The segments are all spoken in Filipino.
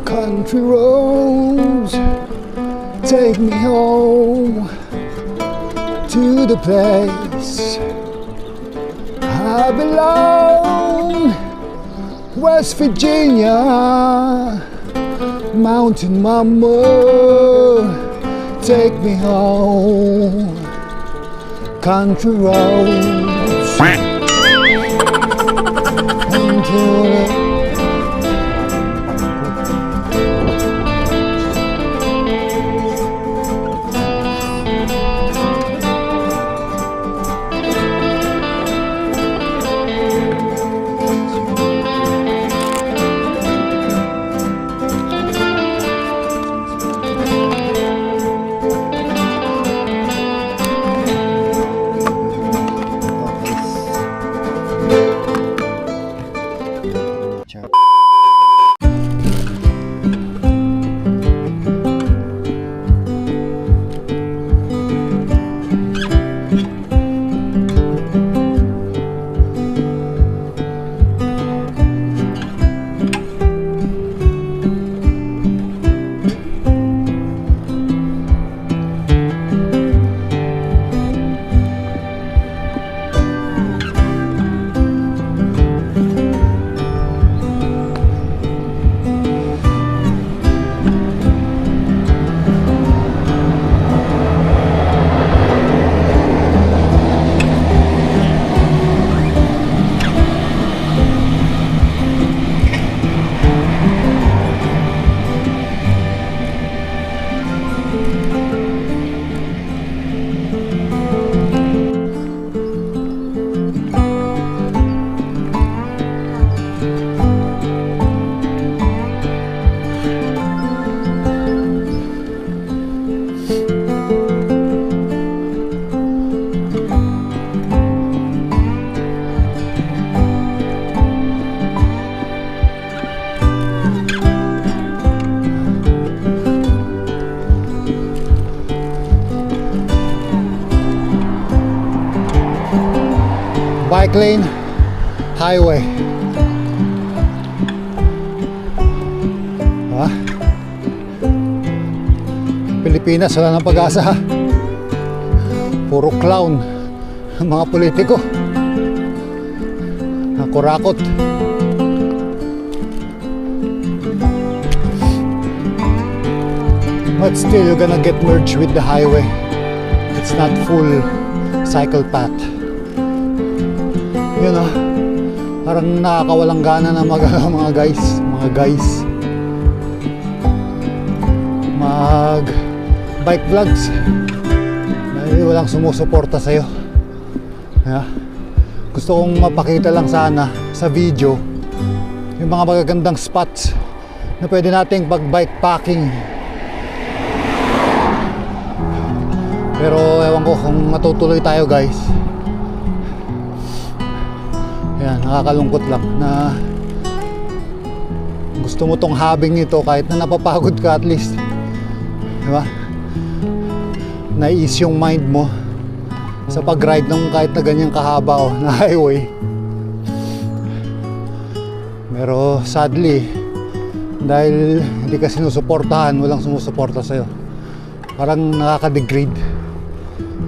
Country roads take me home to the place I belong. West Virginia, Mountain Mama, take me home. Country roads into bike lane, highway. Pilipinas, wala ng pag-asa. Puro clown ang mga politiko. Nakurakot. But still, you're gonna get merged with the highway. It's not full cycle path. You know, parang nakakawalang gana na mga guys mag bike vlogs dahil walang sumusuporta sa'yo. Yeah. Gusto kong mapakita lang sana sa video yung mga magagandang spots na pwede nating pag-bike packing. Pero ewan ko kung matutuloy tayo, guys. Yan, nakakalungkot lang na gusto mo tong habing ito kahit na napapagod ka, at least, diba? Na-ease yung mind mo sa pag-ride ng kahit na ganyang kahaba na highway. Pero sadly, dahil hindi ka sinusuportahan, walang sumusuporta sa'yo, parang nakaka-degrade,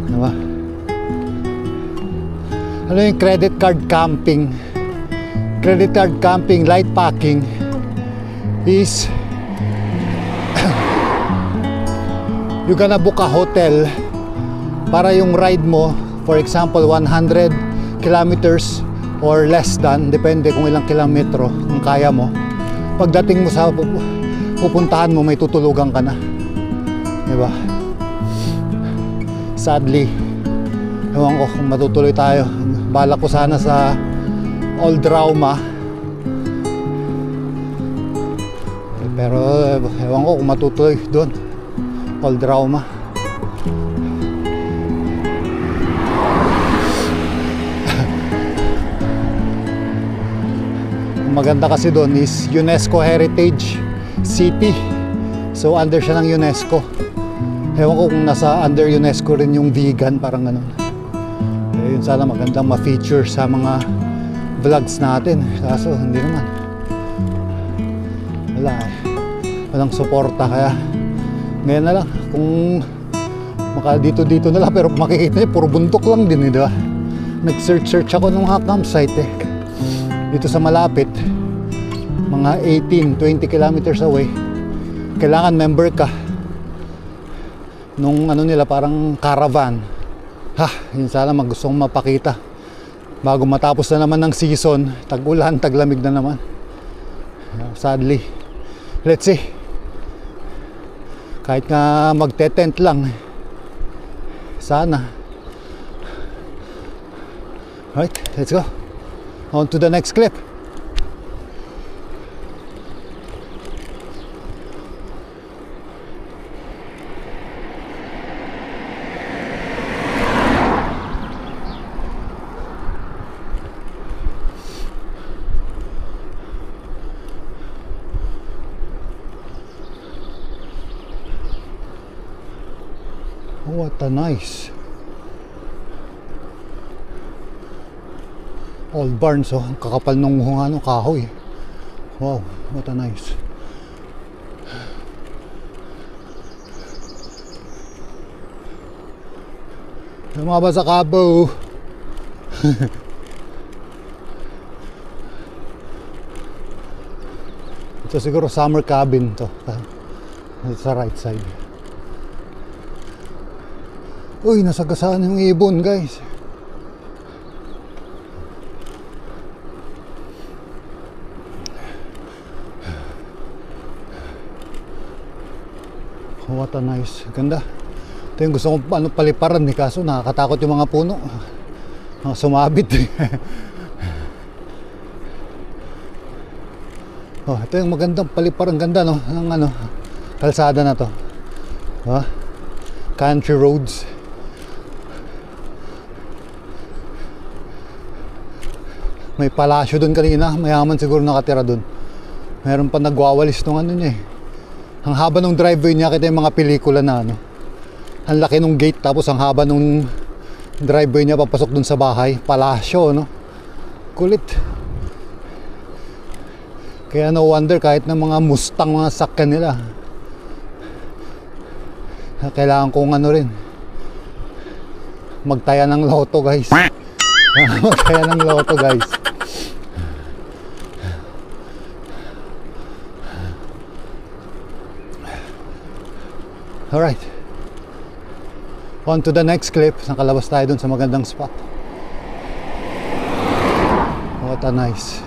diba? Ano yung credit card camping? Credit card camping, light packing is you're gonna book a hotel para yung ride mo, for example 100 kilometers or less than, depende kung ilang kilometro ang kaya mo. Pagdating mo sa pupuntahan mo, may tutulugan ka na, diba? Sadly, ewan ko kung matutuloy tayo. Balak ko sana sa Old Rauma, pero ewan ko kung matutuloy doon, Old Rauma. Ang maganda kasi doon is UNESCO Heritage City. So under siya ng UNESCO. Ewan ko kung nasa under UNESCO rin yung vegan, parang ganun. Yun, sana magandang ma-feature sa mga vlogs natin. Kaso hindi naman. Wala eh. Walang suporta, kaya ngayon na lang kung maka dito na lang, pero makikita niyo puro bundok lang din, di ba? Nag-search ako ng mga campsite eh. Dito sa malapit, mga 18-20 kilometers away, kailangan member ka nung ano nila, parang caravan. Yun sana gustong mapakita bago matapos na naman ng season, tag-ulan, taglamig na naman. Sadly, let's see. Kahit nga magte-tent lang, sana. Right, let's go on to the next clip. What a nice old barns, oh. Ang kakapal ng ano, kahoy. Wow, what a nice. Lumabas sa Cabo. Ito siguro summer cabin to, sa right side. Uy, nasagasaan yung ibon, guys. What a nice, ganda. Ito yung gusto kong paliparan eh, kaso nakakatakot yung mga puno. Sumabit eh. Oh, ito yung magandang paliparan, ganda no, ng ano, kalsada na to. Country roads. May palasyo doon kanina, mayaman siguro nakatira doon. Meron pa nagwawalis nung ano niya eh. Ang haba ng driveway niya, kita yung mga pelikula na ano. Ang laki nung gate, tapos ang haba nung driveway niya papasok doon sa bahay. Palasyo, no? Kulit. Kaya no wonder kahit ng mga Mustang, mga sakyan nila, kailangan kong ano rin, magtaya ng loto, guys. Magtaya ng loto, guys. Alright, on to the next clip. Nakalabas tayo dun sa magandang spot. What a nice.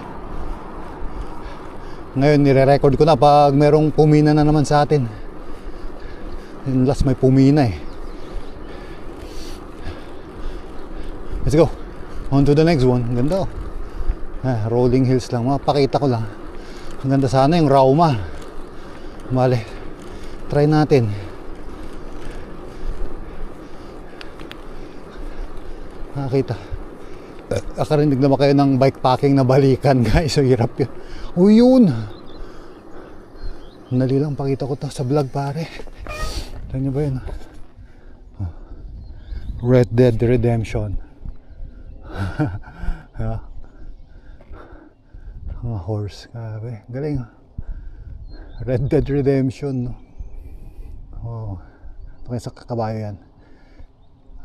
Ngayon nire-record ko na pag merong pumina na naman sa atin. Yung last may pumina eh. Let's go on to the next one. Ang ganda oh. Rolling hills lang, mapakita ko lang. Ang ganda sana yung Rauma. Mali, try natin. Nakakita. Akarinig naman kayo ng bikepacking na balikan, guys. So hirap yun. Uy, yun. Nali lang pakita ko to sa vlog, pare. Tignan nyo ba yun? Red Dead Redemption. Mga horse. Grabe. Galing. Red Dead Redemption, no? Oh. Ito kayo sa kabayo yan.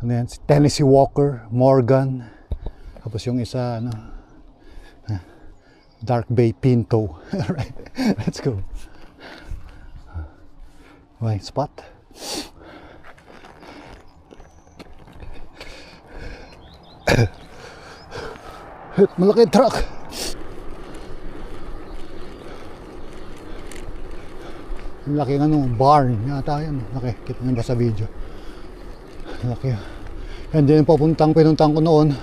Ano yan? Si Tennessee Walker, Morgan. Tapos yung isa, ano, Dark Bay Pinto. Alright, let's go. Right spot. Malaki truck. Laki ano, barn yata yan. Laki, kita nyo ba sa video? Laki. Yan din yung pinuntang ko noon.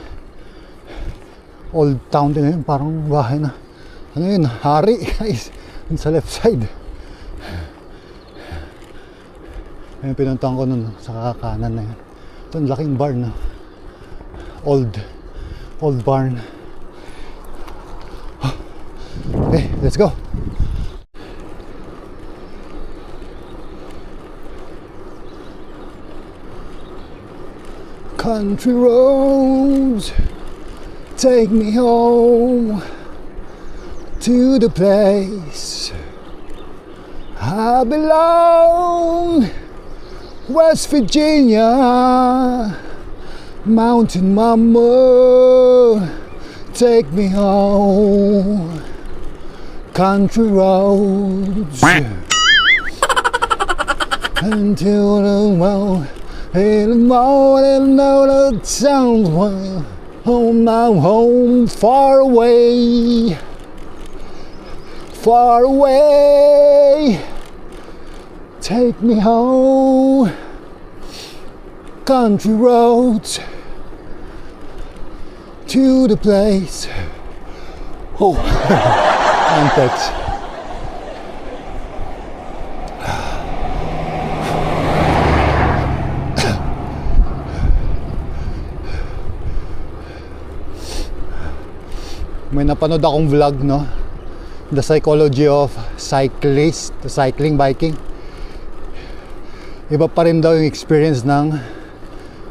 Old town din yun, parang bahay na. Ano yun, hari guys. Sa left side. Yan pinuntang ko noon sa kanan na yan. Ito, laking barn na. Old barn. Okay, let's go. Country roads, take me home to the place I belong. West Virginia, Mountain Mama, take me home. Country roads until the morning. In the morning, know the sound. Home now, home, far away, far away. Take me home, country roads, to the place. Oh, antics. May napanood akong vlog, no? The psychology of cyclist, cycling, biking. Iba pa rin daw yung experience ng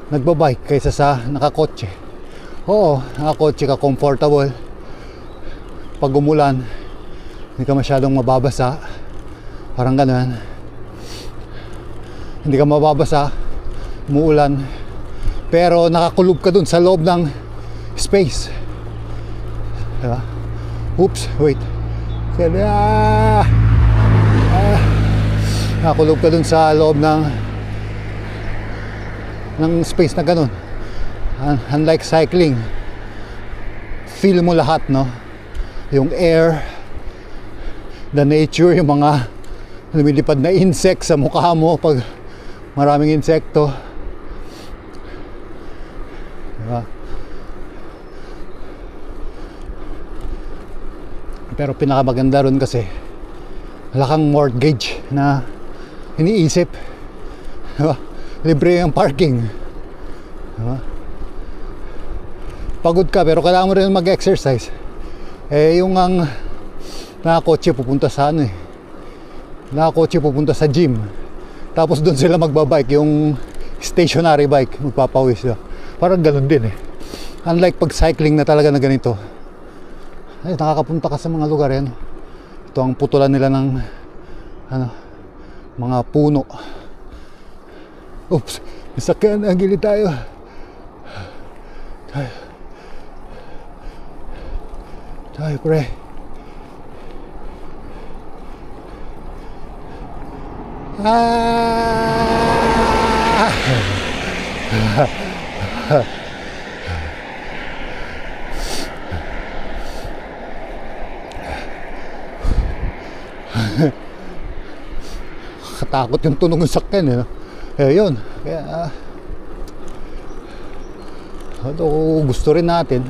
nagbabike kaysa sa nakakotse. Oo, nakakotse ka comfortable. Pag umulan, hindi ka masyadong mababasa. Parang ganun. Hindi ka mababasa, umuulan. Pero nakakulog ka dun sa loob ng space. Diba? Oops, wait. Nakakulog ka dun sa loob ng space na ganun. Unlike cycling, feel mo lahat, no? Yung air, the nature, yung mga lumilipad na insect sa mukha mo pag maraming insekto. Diba? Pero pinakamaganda ron kasi wala kang mortgage na iniisip, diba? Libre ang parking, diba? Pagod ka pero kailangan mo rin mag-exercise. Yung ang nakakotse pupunta sa nakakotse pupunta sa gym, tapos doon sila magbabike, yung stationary bike, magpapawis sila. Parang ganun din unlike pag cycling na talaga na ganito. Ay, nakakapunta ka sa mga lugar yan. Ito ang putulan nila ng mga puno. Oops, nasakyan, nagili tayo. Tayo pre. Katakot yung tunog ng sakyan yun. Kaya gusto rin natin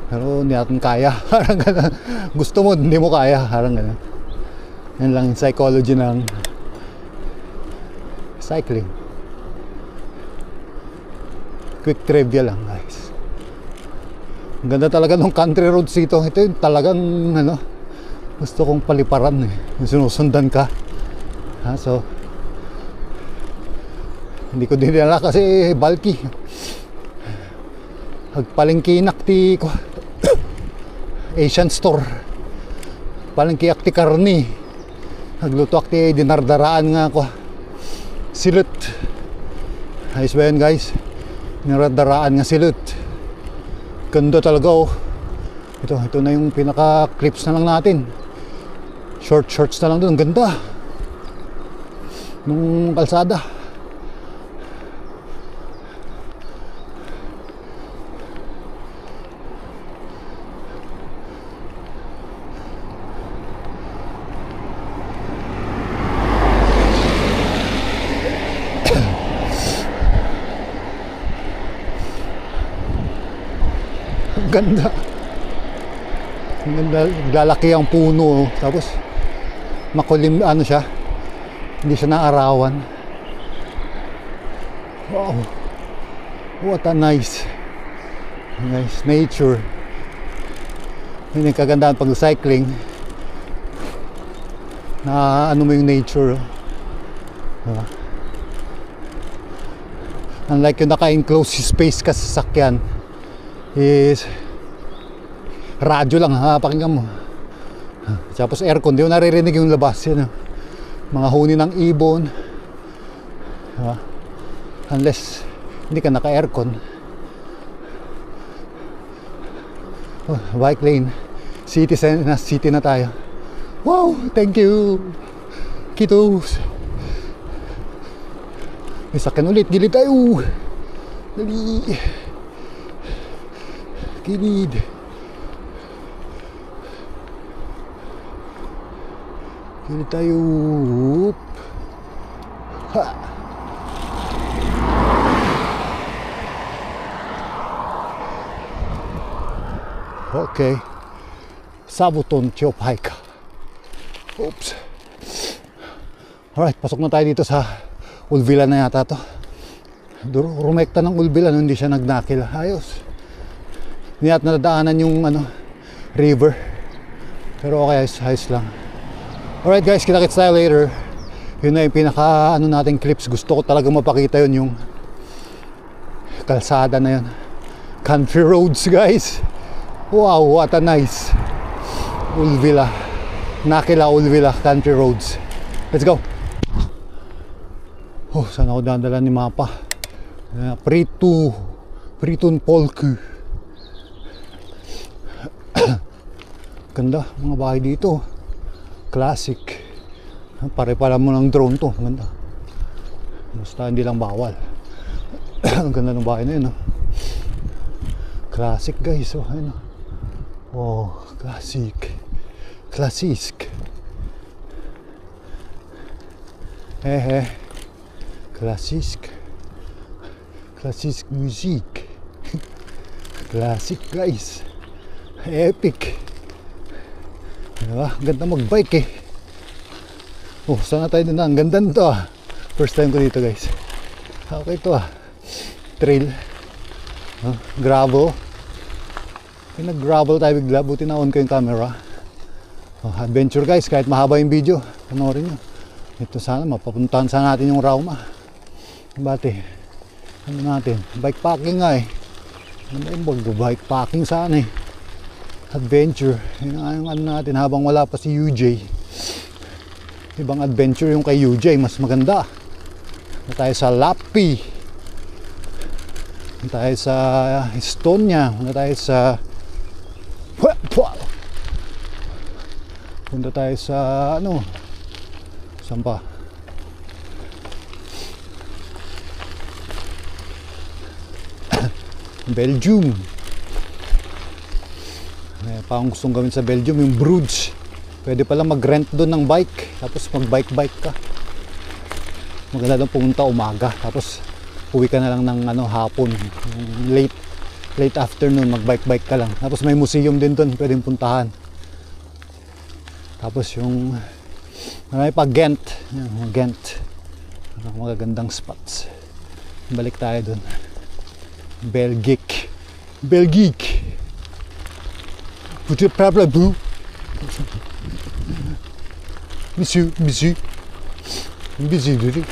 pero hindi natin kaya. Parang ganun. Gusto mo, hindi mo kaya. Parang ganun. Yan lang yung psychology ng cycling. Quick trivia lang, guys. Ang ganda talaga ng country roads dito. Ito yung talagang gusto kong paliparan yung sinusundan ka. So hindi ko dinala kasi bulky. Agpalengkinak ti ko Asian store. Palengkiak ti karni. Nagluto ak ti dinardaraan nga ko. Silut. Ayos ba yun, guys? Dinardaraan nga silut. Ganda talaga Ito na yung pinaka clips na lang natin. Shorts na lang doon. Ganda nung kalsada. Ganda. Ang ganda, lalaki ang puno tapos makulim siya. Hindi siya naarawan. Wow. What a nice nature. Yun yung kagandahan pag cycling. Na mo yung nature. Unlike yung naka-enclosed space ka sa sasakyan, is radyo lang ha, pakinggan mo. Tapos aircon, di mo naririnig yung labas. Yan, mga huni ng ibon, diba? Unless hindi ka naka-aircon. Bike lane, city na tayo. Wow, thank you Kitos. May sakyan ulit, gilid tayo. Dali, gilid. Gilid tayo. Whoop. Ha. Okay, Sabuton Chop Hike. Oops. Alright, pasok na tayo dito sa Ulvila na yata to. Rumekta ng Ulvila, hindi siya nagnakil. Ayos. Hindi natin nadaanan yung river. Pero okay, ayos lang. Alright guys, kita-kits tayo later. Yun na yung pinaka nating clips. Gusto ko talaga mapakita yun, yung kalsada na yun. Country roads guys. Wow, what a nice Ulvila. Nakila Ulvila Country Roads. Let's go. Oh, saan ako dadala ni mapa? Pritun Polku. Ganda, mga bahay dito. Classic. Pare-pala mo ng drone to. Ganda. Basta hindi lang bawal. Ang ganda ng bahay na yun. Classic guys. Oh, ayun. Oh, classic. Klassisk. Klassisk. Klassisk musik. Classic guys. Epic. Diba? Ganda mag-bike eh. Oh, saan na tayo din na? Ang ganda nito ah. First time ko dito guys. Okay ito ah. Trail. Gravel. Pinag-gravel tayo bigla, buti na on ko yung camera. Adventure guys, kahit mahaba yung video, panoorin nyo. Ito sana, mapapuntahan sana natin yung Rauma. Bati, natin, bike packing nga eh. Bike packing sana eh. Adventure, yun yung natin habang wala pa si UJ. Ibang adventure yung kay UJ, mas maganda. Na tayo sa Lappi. Na tayo sa Estonia. Na tayo sa punta tayo sa saan pa? Belgium. Parang gustong gawin sa Belgium yung Bruges. Pwede pala mag-rent doon ng bike, tapos mag-bike ka. Maganda doon pumunta umaga, tapos uwi ka na lang ng hapon, late afternoon, mag-bike ka lang. Tapos may museum din doon, pwedeng puntahan. Tapos yung marami pa Ghent. Magagandang spots. Balik tayo doon. Belgique. Puto pabla boo. Monsieur. Busy duri.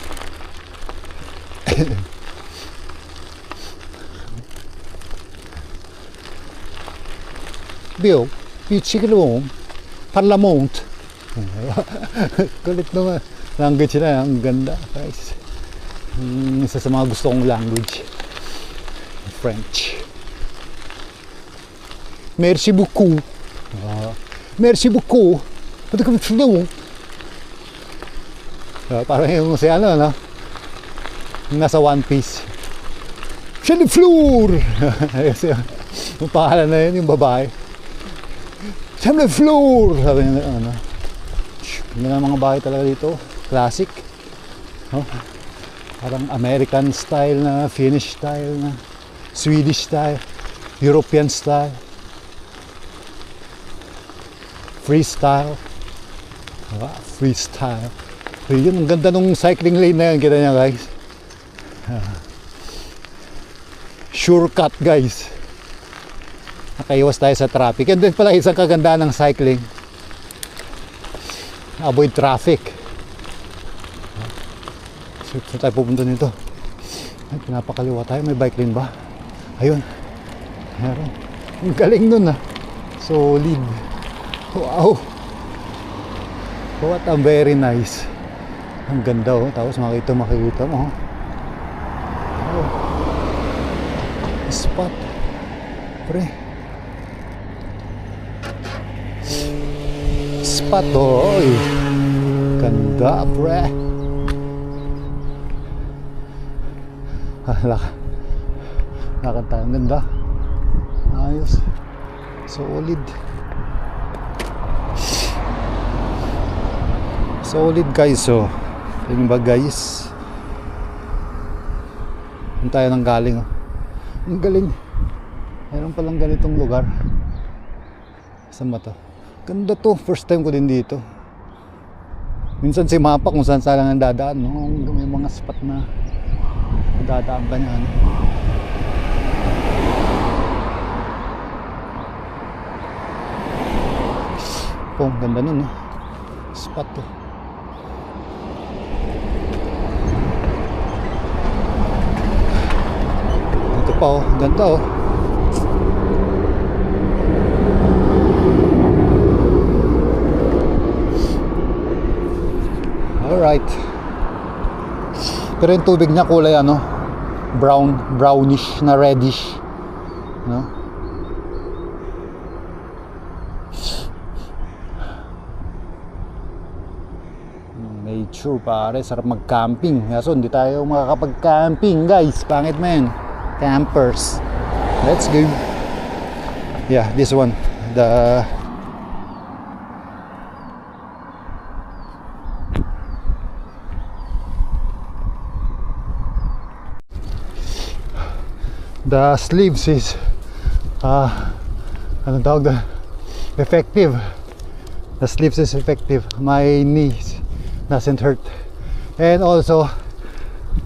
Bill, pichiglo. Parliament. Kulit naman. Language na, ang ganda guys. Isa sa mga gusto kong language, French. Merci beaucoup. Merci beaucoup. Pwede kami flow. Parang yung si no? Nasa One Piece. Siya ni Floor. Yung pangalan na yun, yung babae. Siya ni Floor. Sabi niya, Ganda na mga bahay talaga dito. Classic. Parang American style na, Finnish style na, Swedish style, European style, freestyle. Freestyle. So yun, ang ganda nung cycling lane na yun. Kita niya guys. Shortcut guys. Nakaiwas tayo sa traffic. And then pala isang kagandaan ng cycling, avoid traffic. So tayo pupunta nito. Ay, pinapakaliwa tayo. May bike lane ba? Ayun. Meron. Ang galing nun ah. Solid. Wow. What a very nice. Ang ganda oh. Tapos makikita mo. Oh. Spot. Pre. Spot oh. Oy. Ganda pre. Lakad tayo. Ang ganda. Ayos. Solid. Solid guys. So yun ba guys, yun tayo nang galing oh. Ang galing. Meron palang ganitong lugar. Saan ba to? Ganda to. First time ko din dito. Minsan si mapa kung saan saan lang ang dadaan no? May mga spot na dadaan ka niyan. Oh, ganda nun no? Spot to. Ito pa oh, ganda oh. Alright. Pero yung tubig niya kulay ano, brownish na reddish no? Nature pare, sarap mag-camping. Kaso hindi tayo makakapag-camping guys. Pangit man. Campers. Let's go. Yeah, this one. The sleeves is ano tawag doon? Effective. The sleeves is effective. My knees doesn't hurt. And also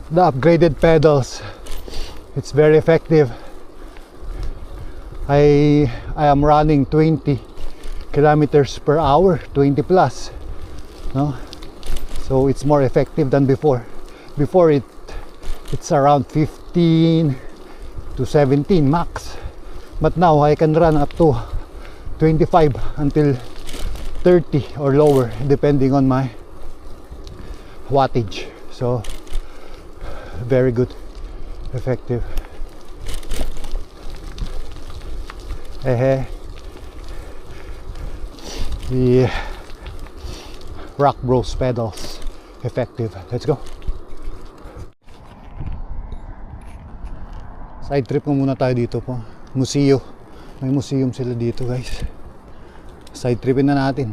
the upgraded pedals, it's very effective. I am running 20 kilometers per hour, 20 plus no? So it's more effective than before. Before it's around 15 to 17 max, but now I can run up to 25 until 30 or lower depending on my wattage. So very good, effective. The Rock Bros pedals, effective. Let's go. Side trip muna tayo dito po. Museo. May museum sila dito guys. Side tripin na natin.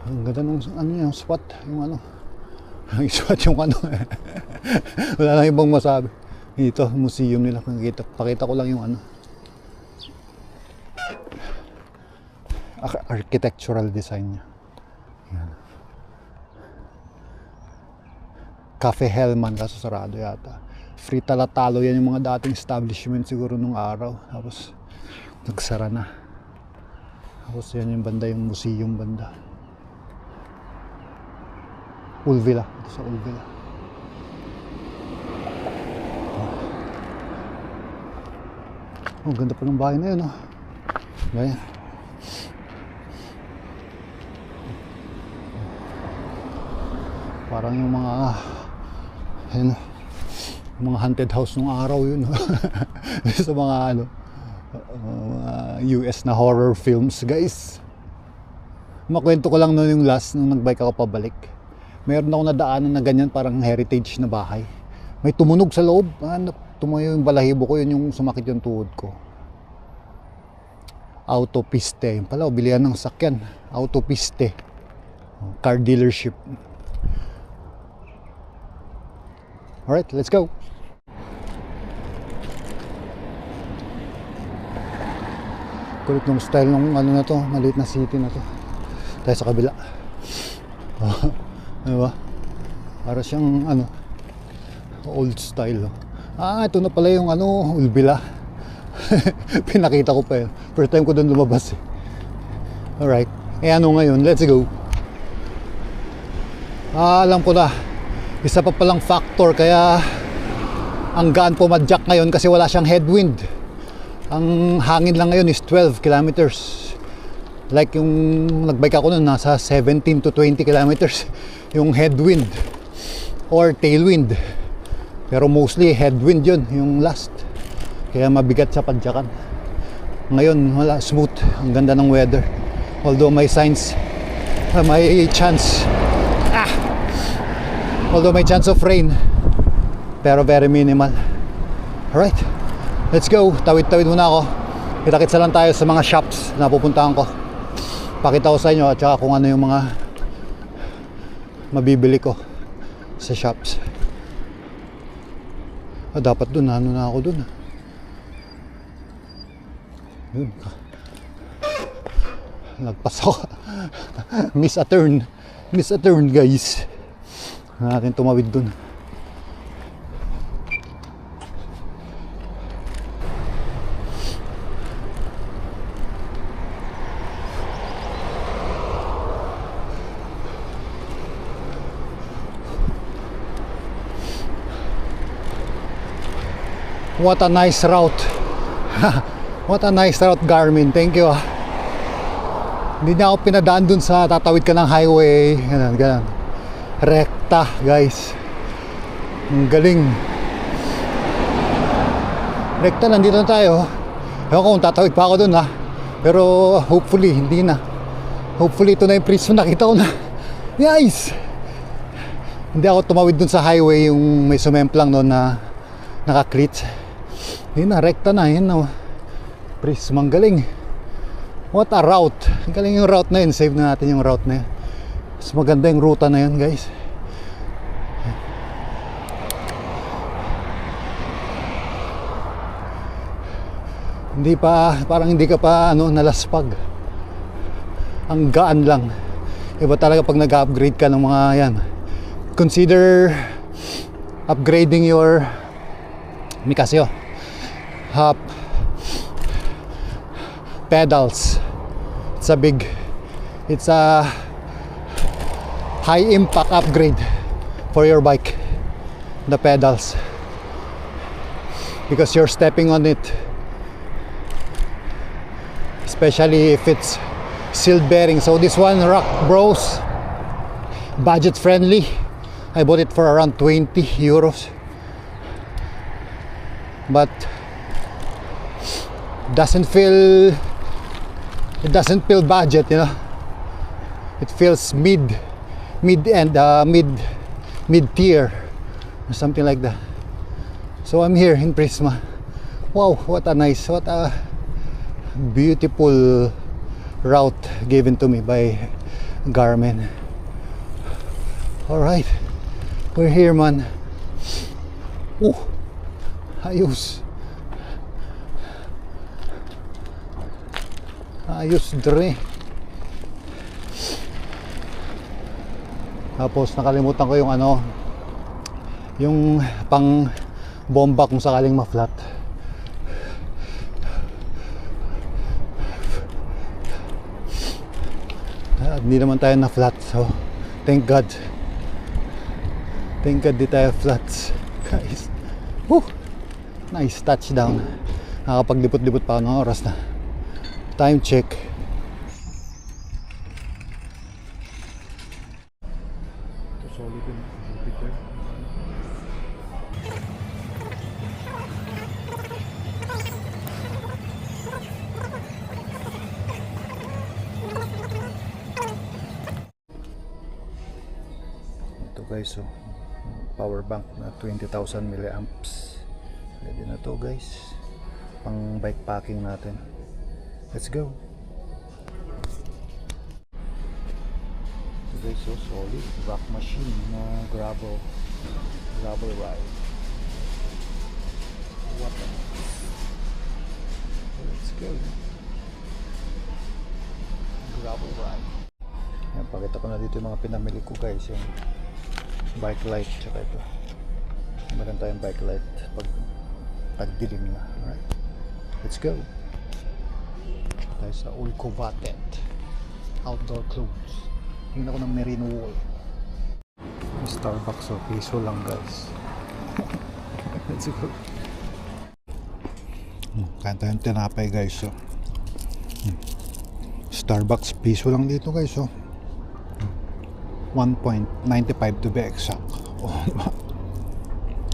Ang ganda ng ano yung spot, yung ano. Ang spot yung ano. Wala lang ibang masabi. Dito, museum nila. Pakita ko lang yung ano. Architectural design niya. Yan. Cafe Hellman, kaso sarado yata. Free Talatalo, yan yung mga dating establishment siguro nung araw. Tapos nagsara na. Tapos yan yung banda, yung museum banda. Ulvilla, ito sa Ulvilla. Oh, ganda pa ng bahay na yun oh. Ganyan. Parang yung mga ayun, mga haunted house nung araw yun sa mga ano US na horror films guys. Makwento ko lang noon yung last nung nagbike ako pabalik. Meron ako nadaanan na ganyan, parang heritage na bahay. May tumunog sa loob. Tumayo yung balahibo ko, yun yung sumakit yung tuhod ko. Autopiste, yun pala, bilihan ng sakyan. Autopiste, car dealership. Alright, let's go. Kulit ng style ng ano na to, maliit na city na to. Tayo sa kabila. Diba? Para siyang ano, old style. Ito na pala yung ano, Ulvilla. Pinakita ko pa yun. First time ko doon lumabas eh. Alright. Ano ngayon, let's go. Alam ko na. Isa pa palang factor kaya Ang gaan pumadyak ngayon kasi wala siyang headwind. Ang hangin lang ngayon is 12 kilometers. Like yung nagbike ako nun, nasa 17 to 20 kilometers yung headwind or tailwind. Pero mostly headwind yun, yung last. Kaya mabigat sa padyakan. Ngayon wala, smooth. Ang ganda ng weather. Although may signs, may chance of rain, pero very minimal. Alright, let's go. Tawid-tawid muna ako. Kita-kitsa lang tayo sa mga shops na pupuntahan ko. Pakita ko sa inyo at saka kung ano yung mga mabibili ko sa shops. Dapat dun, ano na ako dun. Yun. Nagpas ako. Miss a turn guys. Natin tumawid dun. What a nice route. What a nice route, Garmin. Thank you. Hindi niya ako pinadaan dun sa tatawid ka ng highway. Ganun. Rekta, guys. Ang galing. Rekta, nandito na tayo. Ewan ko kung tatawid pa ako dun, ha. Pero hopefully, hindi na. Hopefully, ito na yung prism. Nakita ko na. Nice! Hindi ako tumawid dun sa highway, yung may sumemplang doon na naka-cleats. Hindi na, rekta na. Yan na. Prism, ang galing. What a route. Ang galing yung route na yun. Save na natin yung route na yun. Mas maganda yung ruta na yun, guys. Hindi pa, parang hindi ka pa nalaspag. Ang gaan lang. Iba talaga pag nag-upgrade ka ng mga yan. Consider upgrading your Mikasio pedals. It's a high impact upgrade for your bike, the pedals, because you're stepping on it, especially if it's sealed bearing. So this one, Rock Bros, budget friendly. I bought it for around 20 euros, but it doesn't feel budget, you know. It feels mid tier or something like that. So I'm here in Prisma. Wow, what a beautiful route given to me by Garmin. All right, we're here, man. Oh, ayos dre. Tapos nakalimutan ko yung pang bomba kung sakaling ma-flat. Hindi naman tayo na flat, so thank God di tayo flats, guys. Woo! Nice touchdown. Nakapaglipot-lipot pa ako ng oras na. Time check. Ito solid yung Jupiter. Ito guys, so power bank na 20,000 milliamps. Ready na to guys, pang bike packing natin. Let's go. So guys, so solid rock machine na gravel ride. What the let's go. Gravel ride. Yan, pakita ko na dito yung mga pinamili ko guys, yung bike light tsaka ito. Meron tayong bike light pag dilim na. Alright, let's go. Tayo sa Ulkovatet outdoor clothes. Tingnan ko ng merino wool. Starbucks, so piso lang guys. Let's go. Kain tayong tinapay guys. So. Starbucks, piso lang dito guys. So. 1.95 to be exact. Oh,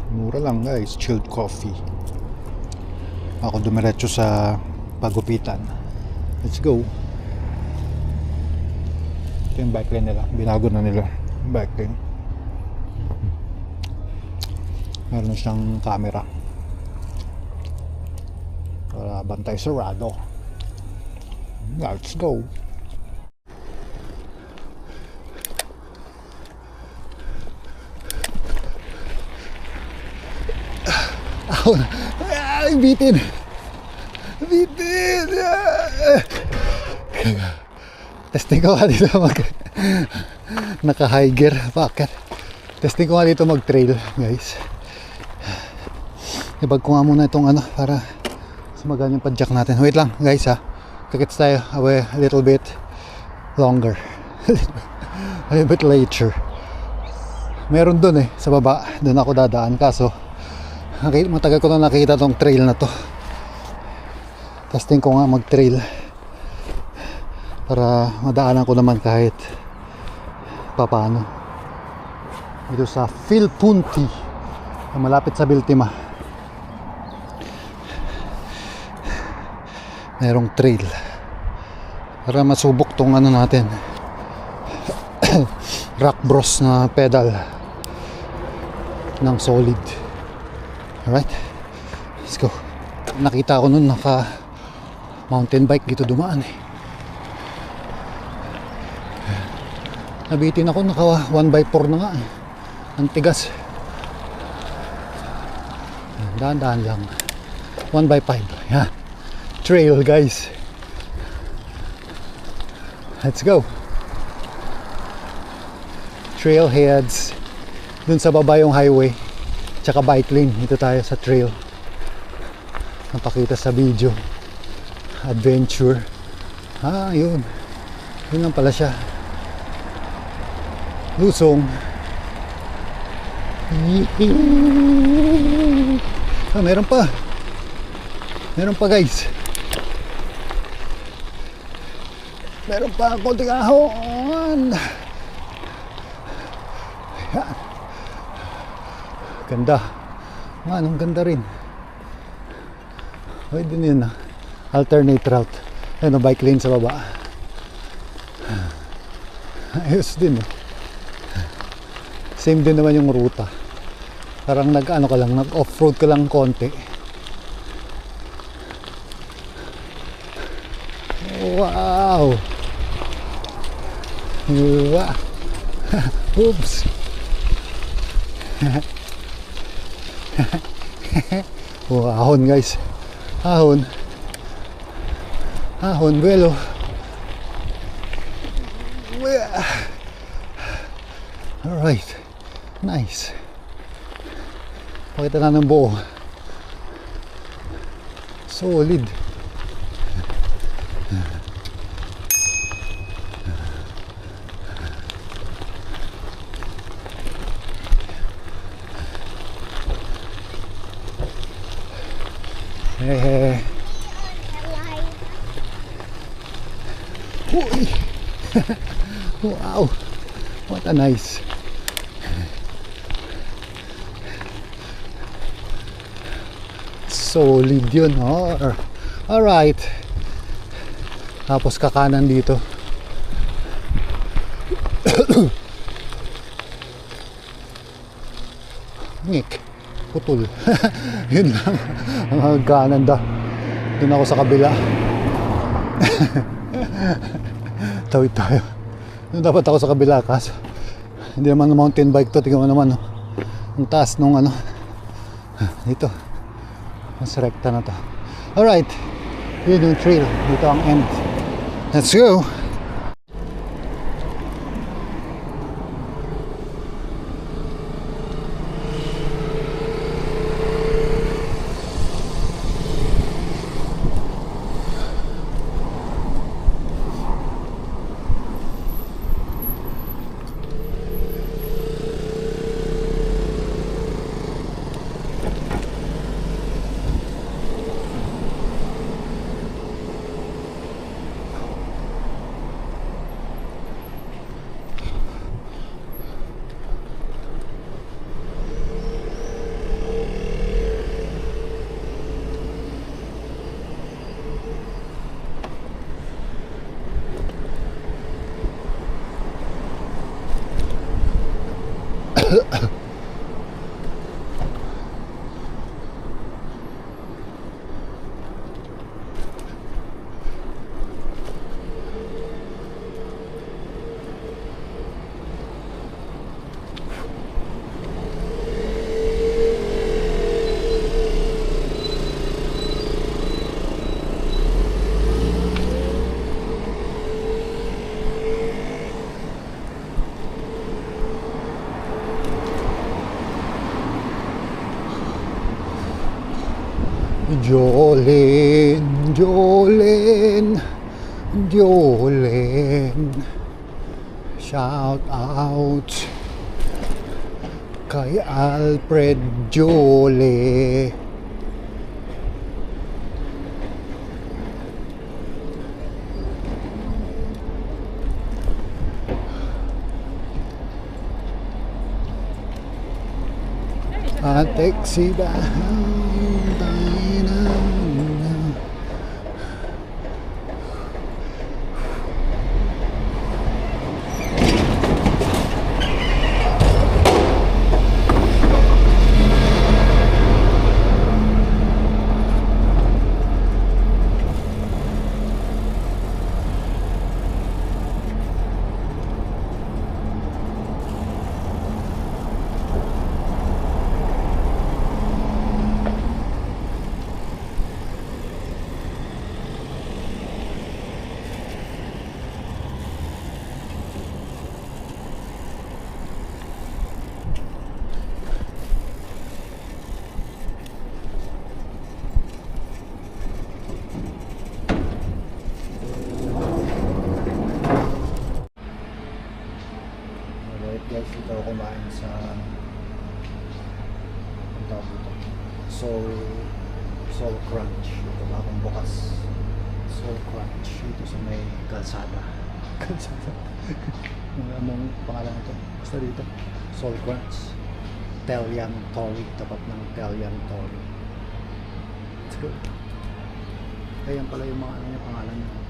mura lang guys. Chilled coffee. Ako dumiretso sa pagupitan. Let's go. Ito yung bike lane nila. Binago na nila bike lane. Meron siyang camera para bantay sarado. Let's go. Ay, bitin. Bitin. Testing ko nga dito naka high gear. Bakit? Testing ko nga dito mag trail guys. Ibag ko nga muna itong ano para sumagaan yung padjak natin. Wait lang guys ha. Tikits tayo away a little bit longer. A little bit later. Meron dun sa baba. Dun ako dadaan kaso matagal ko na nakita tong trail na to. Testing ko nga mag trail para madaanan ko naman kahit papaano. Ito sa Philpunti, malapit sa Biltima. Merong trail para masubok tong ano natin Rock Bros na pedal ng solid. Alright, let's go. Nakita ko nun naka mountain bike dito dumaan Nabitin ako, naka 1x4 na nga ang tigas. Dahan-dahan lang. 1x5. Yan. Trail guys. Let's go. Trailheads. Dun sa baba yung highway. Tsaka bike lane. Dito tayo sa trail. Napakita sa video. Adventure. Yun. Yun lang pala siya. Lusong. Meron pa. Meron pa guys. Meron pa konting ahon. Yan. Ganda. Anong ganda rin. Pwede din alternate route. Ayun, bike lane sa baba. Ayos din Same din naman yung ruta. Parang nag-ano ka lang, nag-off-road ka lang konti. Wow! Wow! Oops! Ahon guys. Ahon. Ahon, buelo. Alright. Nice. Pakita na ng buo. Solid. Hey. Wow. What a nice. Solid yun. Alright. Tapos kakanan dito. Ngik. Putol. Yun lang. Ang kanan da. Doon ako sa kabila. Tawid tayo. Doon dapat ako sa kabila kaso hindi naman mountain bike to. Tingnan mo naman ang taas nung dito. Mas rekta na to. Alright. Yun yung trail. Dito ang end. Let's go. Jolene, Jolene, Jolene. Shout out kay Alfred Jole. Taxi guys, dito ako kumain sa Soul Crunch. Ito bagong bukas. Soul Crunch dito sa may kalsada. Anong pangalan nito? Basta dito Soul Crunch, Telian Tori, tapat ng Telian Tori. Let's go. Ayan pala yung mga pangalan niya.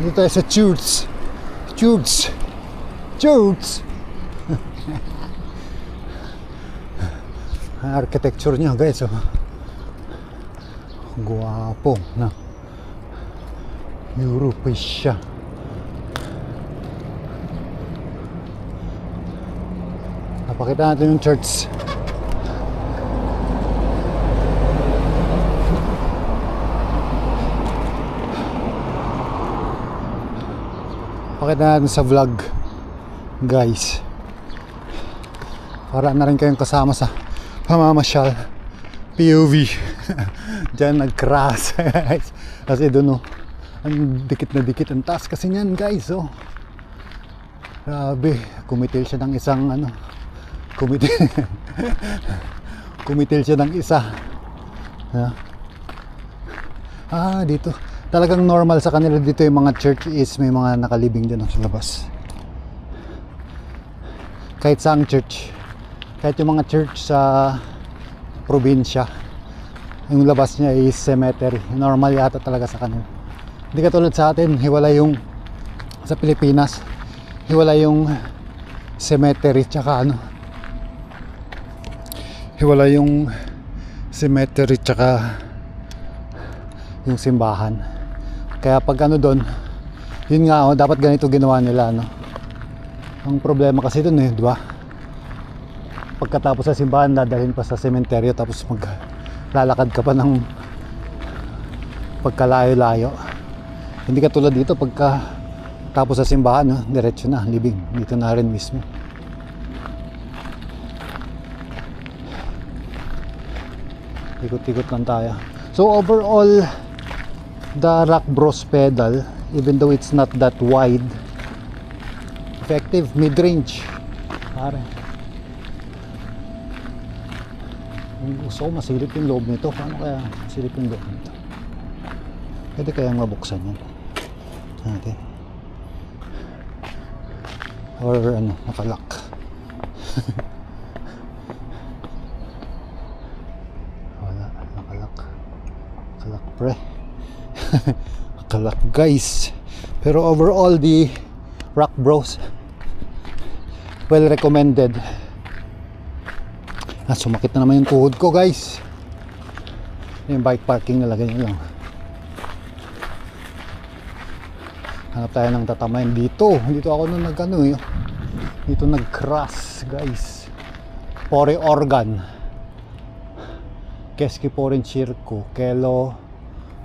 Dito tayo sa Church. Architecture niya guys, oh. Guwapo na European. Napakita natin yung church. Pakita natin sa vlog guys, para na rin kayong kasama sa pamamasyal POV. Diyan nag-crash guys, kasi doon oh, ang dikit na dikit ang taas kasi niyan guys, oh. Grabe, kumitil siya ng isang ano, kumitil siya ng isa. Dito talagang normal sa kanila dito yung mga church is may mga nakalibing din sa labas. Kahit saang church, kahit yung mga church sa probinsya, yung labas niya is cemetery. Normal yata talaga sa kanila. Hindi katulad sa atin, hiwala yung sa Pilipinas, hiwala yung cemetery tsaka ano, hiwala yung cemetery tsaka yung simbahan. Kaya pag ano doon, yun nga, oh, dapat ganito ginawa nila, no? Ang problema kasi doon, di ba? Pagkatapos sa simbahan, dadalhin pa sa sementeryo, tapos maglalakad ka pa ng pagkalayo-layo. Hindi katulad dito, pagka tapos sa simbahan, no, diretso na, libing. Dito na rin mismo. Ikot-ikot lang tayo. So overall, the Rock Bros pedal, even though it's not that wide, effective, mid-range. Pare, gusto ko masilip yung loob nito. Paano kaya silip yung loob nito? Pwede kayang mabuksan yan natin, or ano, nakalock. Wala, nakalock. pre. Kalak guys. Pero overall, the Rock Bros, well recommended. Sumakit na naman yung tuhod ko guys. Yung bike parking nila, ganyan lang. Hanap tayo ng tatamayan dito. Dito ako nung dito nag-cross guys. Pore Organ, Keski Porin Circo, Kelo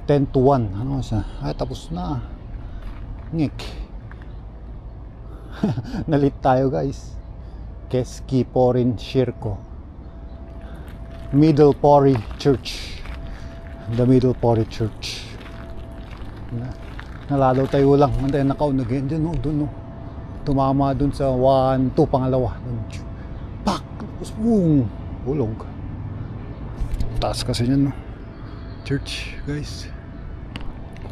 10 to 1. Ano siya? Ay, tapos na. Ngik. Nalit tayo guys. Keski Porin Circo, Middle Pori Church. The Middle Pori Church. Nalalaw tayo lang. Antayin nakaunag yan dyan, dun, tumama dun sa 1, 2, pangalawa dun. Pak! Tapos boom! Hulog. Taas kasi yan, no? Church guys,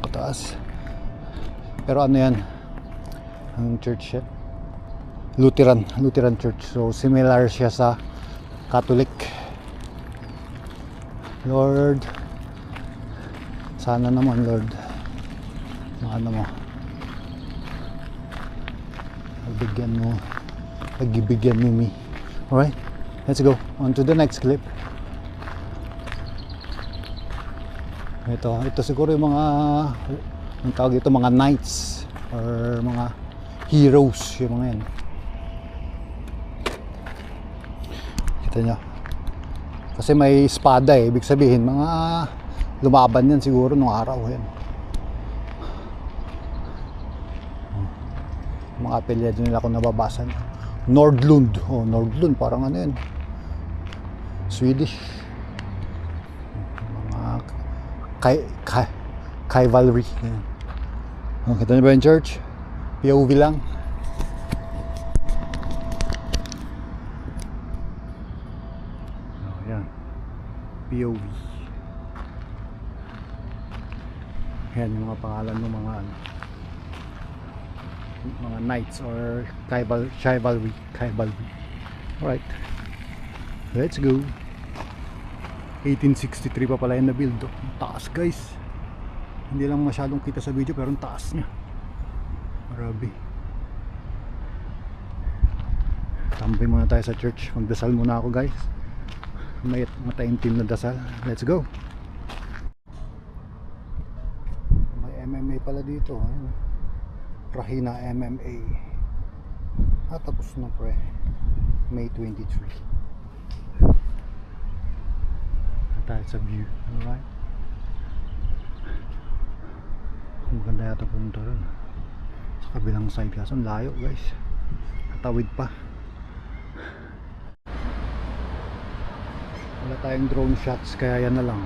pataas. Pero ano yan, ang church yan, Lutheran church. So similar siya sa Catholic. Lord, sana naman Lord, ano mo, pagbigyan mo me. Alright, let's go on to the next clip. Ito siguro yung mga, ang tawag ito, mga knights or mga heroes, yung mga yan. Kita nyo, kasi may espada ibig sabihin mga lumaban yan siguro nung araw yan. Mga apelyado nila kung nababasa. Nordlund, Nordlund, parang ano yan, Swedish. Mga cavalry. Kita nyo ba yung church? POV lang. Yan, POV. Yan yung mga pangalan ng mga knights or chivalry. Alright, let's go. 1863 pa pala yung na-build. Taas guys, hindi lang masyadong kita sa video pero ang taas niya, grabe. Tambay muna tayo sa church, magdasal muna ako guys. May mataimtim na dasal. Let's go. May MMA pala dito. Rahina MMA. Tapos na pre, May 23 tayo sa view. Alright, maganda yata punta rin sa kabilang side, kaso layo guys, katawid pa. Wala tayong drone shots kaya yan na lang.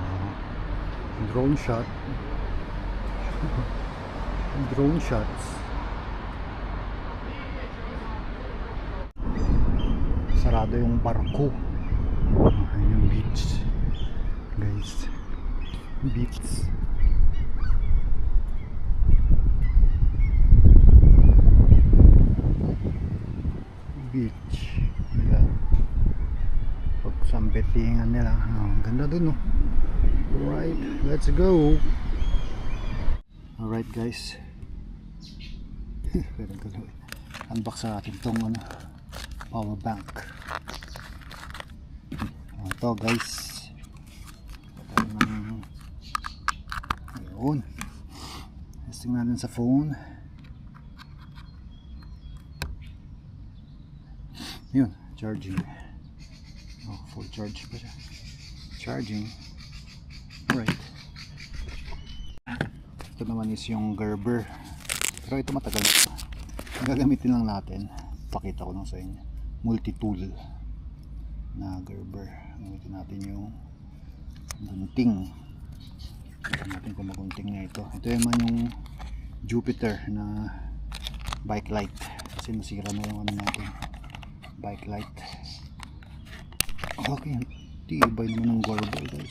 Drone shots. Sarado yung barko. Ayun yung beach guys, beach. Yan, pagsambetingan nila. Ganda dun, no? Alright, let's go. Alright guys, unbox natin tong power bank. Ito guys, ayun, testing natin sa phone. Yun, charging. Full charge pa siya. Charging. Right. Ito naman is yung Gerber. Pero ito matagal na. Gagamitin lang natin. Pakita ko lang sa inyo. Multi-tool na Gerber. Gamitin natin yung gunting. Tignan natin kung magunting na ito. Ito naman yung Jupiter na bike light. Kasi nasira na yung natin. Bike light. Okay, tibay naman ng Gerber guys.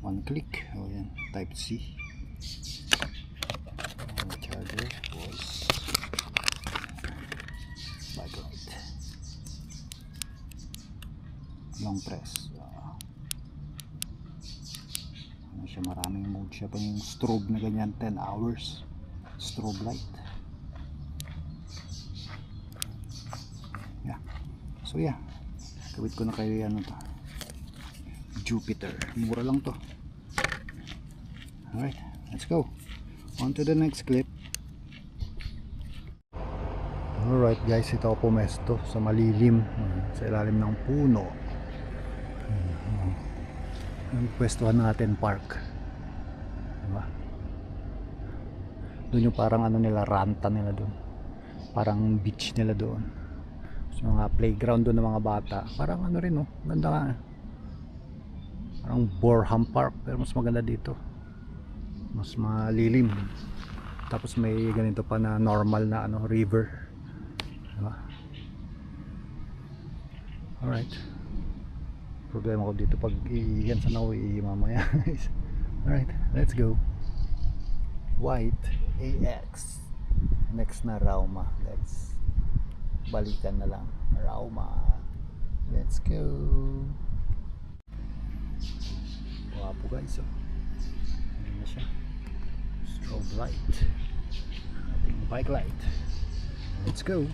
One click. Yan, type C. Charger was bike light. Long press. Ano siya, maraming mode siya pa yung strobe na ganyan, 10 hours strobe light. Yeah. So yeah, gawit ko na kayo ano to, Jupiter, mura lang to. Alright, let's go on to the next clip. Alright guys, ito ako pumesto sa malilim, sa ilalim ng puno. Ang pwestuhan natin park, diba? Doon yung parang ano nila, ranta nila doon, parang beach nila doon, so, mga playground doon ng mga bata, parang ano rin, oh, ganda nga, parang Borham Park, pero mas maganda dito, mas malilim, tapos may ganito pa na normal na ano, river, diba? Alright, problema ko dito pag iyan sa nauwi mamaya. Alright, let's go. White AX, next na Rauma guys, balikan na lang Rauma. Let's go. Wapo guys, oh. Ayan na siya, strobe light, ating bike light. Let's go.